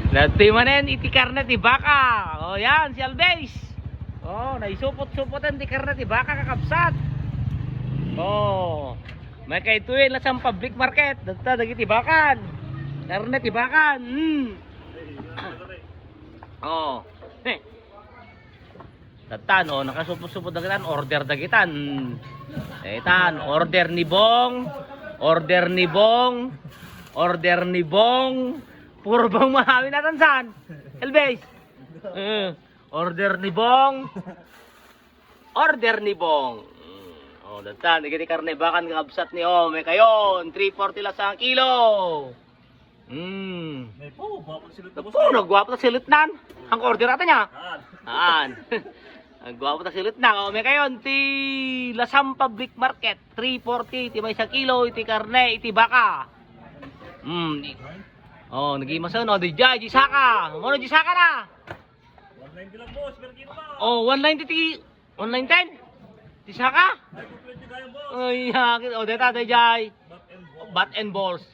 Dati manen iti karne ti baka. Oh yan si Alves. Oh, naisupot-supotan ti karne ti baka kakabsat. Oh. May kay tuwin la sa public market. Data dagiti bakan. Karne ti bakan. Oh. Data no nakasupot-supot dagitan order dagitan. Etan order ni Bong. Order ni Bong. Order ni Bong. Puro bang mahawin natin saan? Elbes. Order ni Bong. Order ni Bong. Oh, datan, digiti karne bakan kabsat ni Ome kayon, 340 lang sa kilo. May po, gwapo silot na boss. Po, nagwapo ta silot nan. Ang order ata niya. Aan. Nagwapo ta silot na. Ome kayon ti Lasam Public Market, 340 ti may sa kilo iti karne iti baka. Oh, nagimasaw no, di jay, jisaka. Ano jisaka na? 190 lang boss, pero kilo ba? Oh, 190 ti 190. Jisaka? Ay, complete yung gaya boss. Ay, hakit. Oh, deta di jay. Bat and ball. Bat and balls.